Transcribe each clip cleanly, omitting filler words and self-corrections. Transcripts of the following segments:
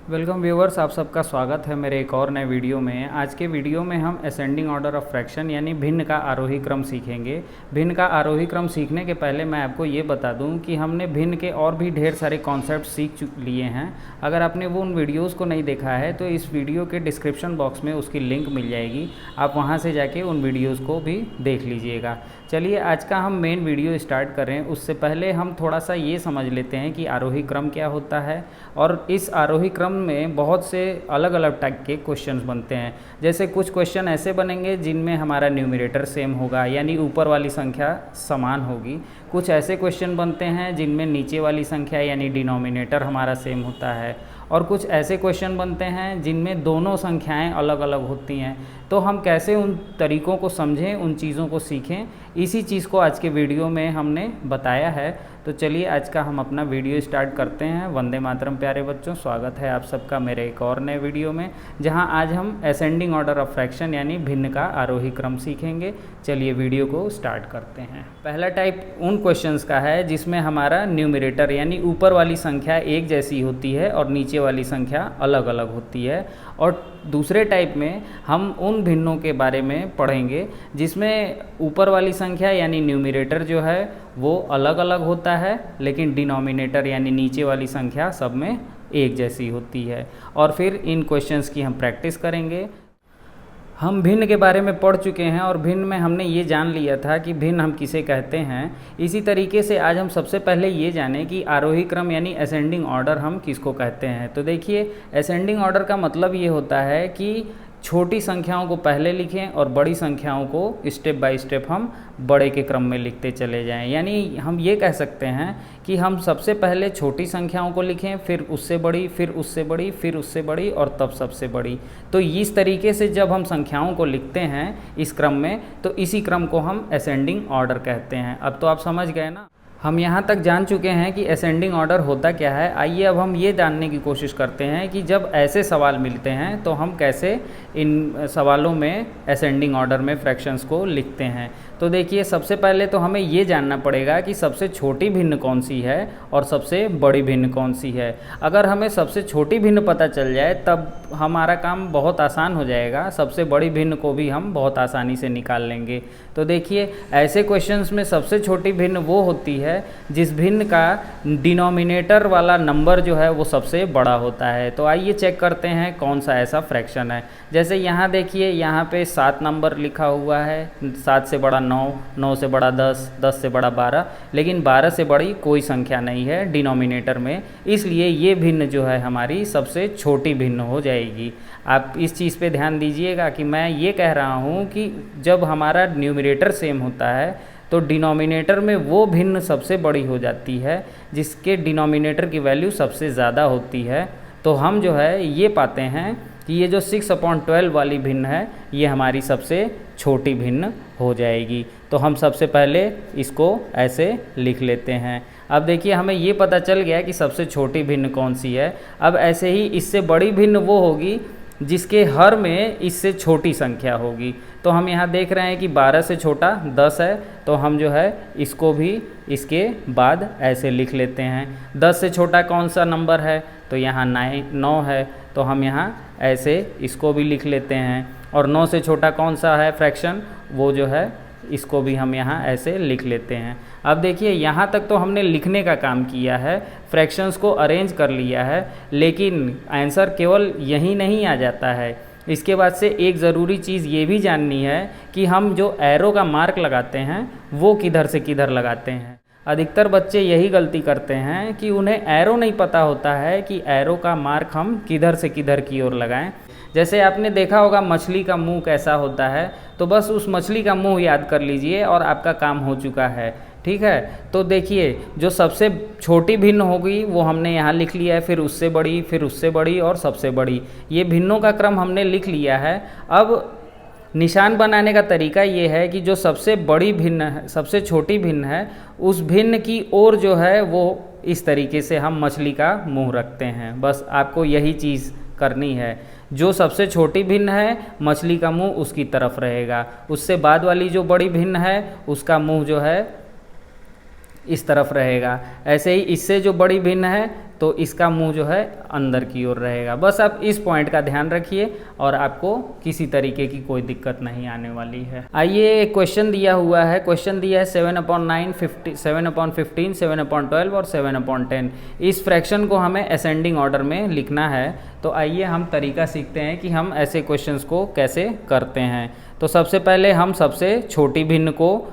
Welcome viewers, आप सबका स्वागत है मेरे एक और नए वीडियो में। आज के वीडियो में हम असेंडिंग ऑर्डर ऑफ फ्रैक्शन यानी भिन्न का आरोही क्रम सीखेंगे। भिन्न का आरोही क्रम सीखने के पहले मैं आपको ये बता दूं कि हमने भिन्न के और भी ढेर सारे कॉन्सेप्ट सीख लिए हैं। अगर आपने वो उन वीडियोज़ को नहीं देखा है तो इस वीडियो के डिस्क्रिप्शन बॉक्स में उसकी लिंक मिल जाएगी, आप वहाँ से जाके उन वीडियोज़ को भी देख लीजिएगा। चलिए आज का हम मेन वीडियो स्टार्ट करें उससे पहले हम थोड़ा सा ये समझ लेते हैं कि आरोही क्रम क्या होता है। और इस आरोही क्रम में बहुत से अलग अलग टाइप के क्वेश्चंस बनते हैं। जैसे कुछ क्वेश्चन ऐसे बनेंगे जिनमें हमारा न्यूमरेटर सेम होगा यानी ऊपर वाली संख्या समान होगी। कुछ ऐसे क्वेश्चन बनते हैं जिनमें नीचे वाली संख्या यानी डिनोमिनेटर हमारा सेम होता है। और कुछ ऐसे क्वेश्चन बनते हैं जिनमें दोनों संख्याएं अलग अलग होती हैं। तो हम कैसे उन तरीक़ों को समझें, उन चीज़ों को सीखें, इसी चीज़ को आज के वीडियो में हमने बताया है। तो चलिए आज का हम अपना वीडियो स्टार्ट करते हैं। वंदे मातरम प्यारे बच्चों, स्वागत है आप सबका मेरे एक और नए वीडियो में, जहां आज हम असेंडिंग ऑर्डर ऑफ फ्रैक्शन यानी भिन्न का आरोही क्रम सीखेंगे। चलिए वीडियो को स्टार्ट करते हैं। पहला टाइप उन क्वेश्चंस का है जिसमें हमारा न्यूमरेटर यानी ऊपर वाली संख्या एक जैसी होती है और नीचे वाली संख्या अलग अलग होती है। और दूसरे टाइप में हम उन भिन्नों के बारे में पढ़ेंगे जिसमें ऊपर वाली संख्या यानी न्यूमरेटर जो है वो अलग अलग होता है, लेकिन डिनोमिनेटर यानी नीचे वाली संख्या सब में एक जैसी होती है। और फिर इन क्वेश्चंस की हम प्रैक्टिस करेंगे। हम भिन्न के बारे में पढ़ चुके हैं और भिन्न में हमने ये जान लिया था कि भिन्न हम किसे कहते हैं। इसी तरीके से आज हम सबसे पहले ये जानें कि आरोही क्रम यानी असेंडिंग ऑर्डर हम किसको कहते हैं। तो देखिए, असेंडिंग ऑर्डर का मतलब ये होता है कि छोटी संख्याओं को पहले लिखें और बड़ी संख्याओं को स्टेप बाय स्टेप हम बड़े के क्रम में लिखते चले जाएं। यानी हम ये कह सकते हैं कि हम सबसे पहले छोटी संख्याओं को लिखें, फिर उससे बड़ी, फिर उससे बड़ी, फिर उससे बड़ी और तब सबसे बड़ी। तो इस तरीके से जब हम संख्याओं को लिखते हैं इस क्रम में, तो इसी क्रम को हम असेंडिंग ऑर्डर कहते हैं। अब तो आप समझ गए ना। हम यहाँ तक जान चुके हैं कि असेंडिंग ऑर्डर होता क्या है। आइए अब हम ये जानने की कोशिश करते हैं कि जब ऐसे सवाल मिलते हैं तो हम कैसे इन सवालों में असेंडिंग ऑर्डर में फ्रैक्शंस को लिखते हैं। तो देखिए, सबसे पहले तो हमें ये जानना पड़ेगा कि सबसे छोटी भिन्न कौन सी है और सबसे बड़ी भिन्न कौन सी है। अगर हमें सबसे छोटी भिन्न पता चल जाए तब हमारा काम बहुत आसान हो जाएगा, सबसे बड़ी भिन्न को भी हम बहुत आसानी से निकाल लेंगे। तो देखिए, ऐसे क्वेश्चंस में सबसे छोटी भिन्न वो होती है जिस भिन्न का डिनोमिनेटर वाला नंबर जो है वो सबसे बड़ा होता है। तो आइए चेक करते हैं कौन सा ऐसा फ्रैक्शन है। जैसे यहाँ देखिए, यहाँ पे 7 नंबर लिखा हुआ है, 7 से बड़ा 9, 9 से बड़ा 10, 10 से बड़ा 12, लेकिन 12 से बड़ी कोई संख्या नहीं है डिनोमिनेटर में, इसलिए ये भिन्न जो है हमारी सबसे छोटी भिन्न हो जाएगी। आप इस चीज़ पे ध्यान दीजिएगा कि मैं ये कह रहा हूँ कि जब हमारा न्यूमरेटर सेम होता है तो डिनोमिनेटर में वो भिन्न सबसे बड़ी हो जाती है जिसके डिनोमिनेटर की वैल्यू सबसे ज़्यादा होती है। तो हम जो है ये पाते हैं कि ये जो 6/12 वाली भिन्न है ये हमारी सबसे छोटी भिन्न हो जाएगी। तो हम सबसे पहले इसको ऐसे लिख लेते हैं। अब देखिए, हमें ये पता चल गया कि सबसे छोटी भिन्न कौन सी है। अब ऐसे ही इससे बड़ी भिन्न वो होगी जिसके हर में इससे छोटी संख्या होगी। तो हम यहाँ देख रहे हैं कि 12 से छोटा 10 है, तो हम जो है इसको भी इसके बाद ऐसे लिख लेते हैं। 10 से छोटा कौन सा नंबर है, तो यहाँ 9 है, तो हम यहाँ ऐसे इसको भी लिख लेते हैं। और 9 से छोटा कौन सा है फ्रैक्शन, वो जो है इसको भी हम यहाँ ऐसे लिख लेते हैं। अब देखिए, यहाँ तक तो हमने लिखने का काम किया है, फ्रैक्शंस को अरेंज कर लिया है, लेकिन आंसर केवल यही नहीं आ जाता है। इसके बाद से एक ज़रूरी चीज़ ये भी जाननी है कि हम जो एरो का मार्क लगाते हैं वो किधर से किधर लगाते हैं। अधिकतर बच्चे यही गलती करते हैं कि उन्हें एरो नहीं पता होता है कि एरो का मार्क हम किधर से किधर की ओर लगाएं। जैसे आपने देखा होगा मछली का मुंह कैसा होता है, तो बस उस मछली का मुंह याद कर लीजिए और आपका काम हो चुका है। ठीक है, तो देखिए, जो सबसे छोटी भिन्न होगी वो हमने यहाँ लिख लिया है, फिर उससे बड़ी, फिर उससे बड़ी और सबसे बड़ी। ये भिन्नों का क्रम हमने लिख लिया है। अब निशान बनाने का तरीका ये है कि जो सबसे बड़ी भिन्न है, सबसे छोटी भिन्न है, उस भिन्न की ओर जो है वो इस तरीके से हम मछली का मुंह रखते हैं। बस आपको यही चीज़ करनी है। जो सबसे छोटी भिन्न है मछली का मुंह उसकी तरफ रहेगा, उससे बाद वाली जो बड़ी भिन्न है उसका मुंह जो है इस तरफ रहेगा। ऐसे ही इससे जो बड़ी भिन्न है तो इसका मुंह जो है अंदर की ओर रहेगा। बस आप इस पॉइंट का ध्यान रखिए और आपको किसी तरीके की कोई दिक्कत नहीं आने वाली है। आइए क्वेश्चन दिया हुआ है, क्वेश्चन दिया है 7/9, 7/15, 7/12 और 7/10। इस फ्रैक्शन को हमें असेंडिंग ऑर्डर में लिखना है। तो आइए हम तरीका सीखते हैं कि हम ऐसे क्वेश्चंस को कैसे करते हैं। तो सबसे पहले हम सबसे छोटी भिन्न को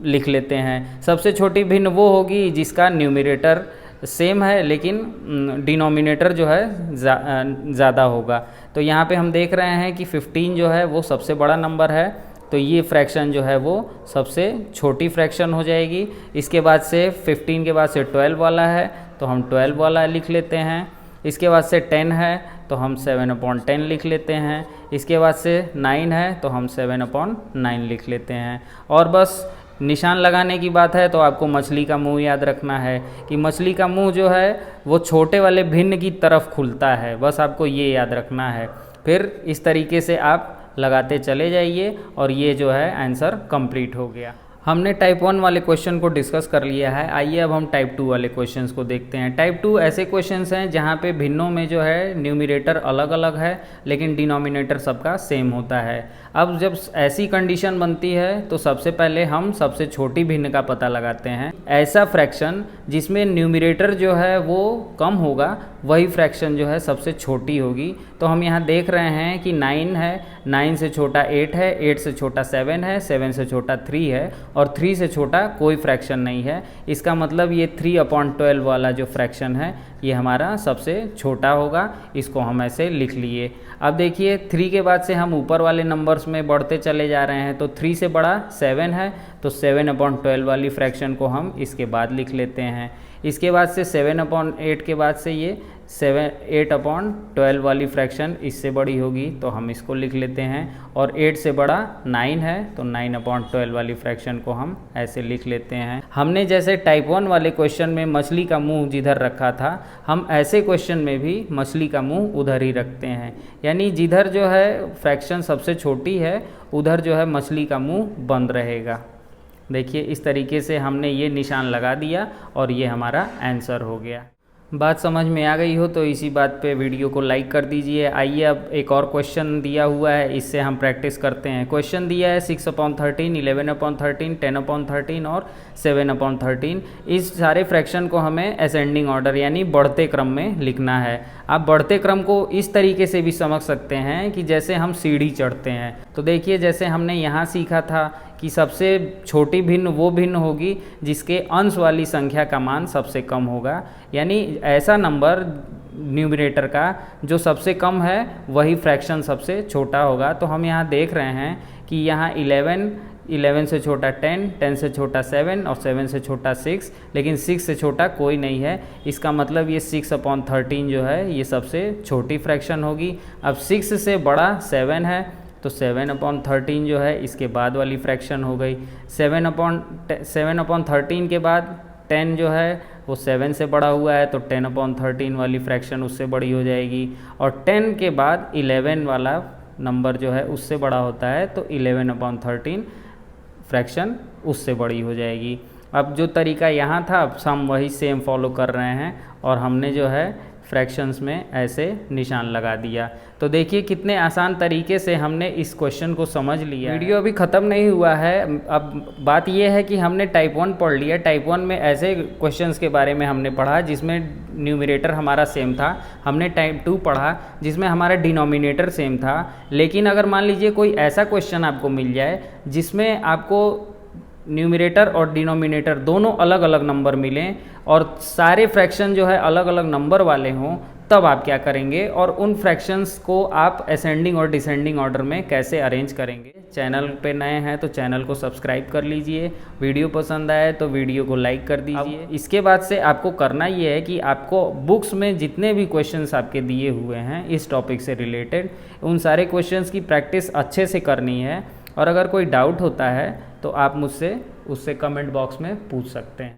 लिख लेते हैं। सबसे छोटी भिन्न वो होगी जिसका न्यूमरेटर सेम है लेकिन डिनोमिनेटर जो है ज़्यादा होगा। तो यहाँ पे हम देख रहे हैं कि 15 जो है वो सबसे बड़ा नंबर है, तो ये फ्रैक्शन जो है वो सबसे छोटी फ्रैक्शन हो जाएगी। इसके बाद से 15 के बाद से 12 वाला है तो हम 12 वाला लिख लेते हैं। इसके बाद से 10 है तो हम 7/10 लिख लेते हैं। इसके बाद से 9 है तो हम 7/9 लिख लेते हैं। और बस निशान लगाने की बात है तो आपको मछली का मुंह याद रखना है कि मछली का मुंह जो है वो छोटे वाले भिन्न की तरफ खुलता है, बस आपको ये याद रखना है। फिर इस तरीके से आप लगाते चले जाइए और ये जो है आंसर कंप्लीट हो गया। हमने टाइप 1 वाले क्वेश्चन को डिस्कस कर लिया है। आइए अब हम टाइप 2 वाले क्वेश्चंस को देखते हैं। टाइप 2 ऐसे क्वेश्चंस हैं जहां पे भिन्नों में जो है न्यूमरेटर अलग अलग है लेकिन डिनोमिनेटर सबका सेम होता है। अब जब ऐसी कंडीशन बनती है तो सबसे पहले हम सबसे छोटी भिन्न का पता लगाते हैं। ऐसा फ्रैक्शन जिसमें न्यूमरेटर जो है वो कम होगा वही फ्रैक्शन जो है सबसे छोटी होगी। तो हम यहाँ देख रहे हैं कि 9 है, 9 से छोटा 8 है, 8 से छोटा 7 है, 7 से छोटा 3 है और 3 से छोटा कोई फ्रैक्शन नहीं है। इसका मतलब ये 3/12 वाला जो फ्रैक्शन है ये हमारा सबसे छोटा होगा। इसको हम ऐसे लिख लिए। अब देखिए 3 के बाद से हम ऊपर वाले नंबर्स में बढ़ते चले जा रहे हैं। तो 3 से बड़ा 7 है तो 7/12 वाली फ्रैक्शन को हम इसके बाद लिख लेते हैं। इसके बाद से 7/8 के बाद से ये 8/12 वाली फ्रैक्शन इससे बड़ी होगी तो हम इसको लिख लेते हैं। और 8 से बड़ा 9 है तो 9/12 वाली फ्रैक्शन को हम ऐसे लिख लेते हैं। हमने जैसे टाइप 1 वाले क्वेश्चन में मछली का मुंह जिधर रखा था, हम ऐसे क्वेश्चन में भी मछली का मुंह उधर ही रखते हैं। यानी जिधर जो है फ्रैक्शन सबसे छोटी है उधर जो है मछली का मुंह बंद रहेगा। देखिए इस तरीके से हमने ये निशान लगा दिया और ये हमारा आंसर हो गया। बात समझ में आ गई हो तो इसी बात पे वीडियो को लाइक कर दीजिए। आइए अब एक और क्वेश्चन दिया हुआ है, इससे हम प्रैक्टिस करते हैं। क्वेश्चन दिया है 6/13, 11/13, 10/13 और 7/13। इस सारे फ्रैक्शन को हमें असेंडिंग ऑर्डर यानी बढ़ते क्रम में लिखना है। आप बढ़ते क्रम को इस तरीके से भी समझ सकते हैं कि जैसे हम सीढ़ी चढ़ते हैं। तो देखिए जैसे हमने यहाँ सीखा था कि सबसे छोटी भिन्न वो भिन्न होगी जिसके अंश वाली संख्या का मान सबसे कम होगा। यानी ऐसा नंबर न्यूमरेटर का जो सबसे कम है वही फ्रैक्शन सबसे छोटा होगा। तो हम यहाँ देख रहे हैं कि यहाँ 11 से छोटा 10, 10 से छोटा 7 और 7 से छोटा 6, लेकिन 6 से छोटा कोई नहीं है। इसका मतलब ये 6/13 जो है ये सबसे छोटी फ्रैक्शन होगी। अब 6 से बड़ा 7 है तो 7/13 जो है इसके बाद वाली फ्रैक्शन हो गई। 7/13 के बाद 10 जो है वो 7 से बड़ा हुआ है तो 10/13 वाली फ्रैक्शन उससे बड़ी हो जाएगी। और 10 के बाद 11 वाला नंबर जो है उससे बड़ा होता है तो 11/13 फ्रैक्शन उससे बड़ी हो जाएगी। अब जो तरीका यहाँ था अब हम वही सेम फॉलो कर रहे हैं और हमने जो है फ्रैक्शंस में ऐसे निशान लगा दिया। तो देखिए कितने आसान तरीके से हमने इस क्वेश्चन को समझ लिया। वीडियो अभी ख़त्म नहीं हुआ है। अब बात यह है कि हमने टाइप 1 पढ़ लिया। टाइप 1 में ऐसे क्वेश्चंस के बारे में हमने पढ़ा जिसमें न्यूमरेटर हमारा सेम था। हमने टाइप 2 पढ़ा जिसमें हमारा डिनोमिनेटर सेम था। लेकिन अगर मान लीजिए कोई ऐसा क्वेश्चन आपको मिल जाए जिसमें आपको न्यूमरेटर और डिनोमिनेटर दोनों अलग अलग नंबर मिलें और सारे फ्रैक्शन जो है अलग अलग नंबर वाले हों, तब आप क्या करेंगे और उन फ्रैक्शंस को आप असेंडिंग और डिसेंडिंग ऑर्डर में कैसे अरेंज करेंगे। चैनल पे नए हैं तो चैनल को सब्सक्राइब कर लीजिए। वीडियो पसंद आए तो वीडियो को लाइक कर दीजिए। इसके बाद से आपको करना ये है कि आपको बुक्स में जितने भी क्वेश्चंस आपके दिए हुए हैं इस टॉपिक से रिलेटेड, उन सारे क्वेश्चंस की प्रैक्टिस अच्छे से करनी है। और अगर कोई डाउट होता है तो आप मुझसे उससे कमेंट बॉक्स में पूछ सकते हैं।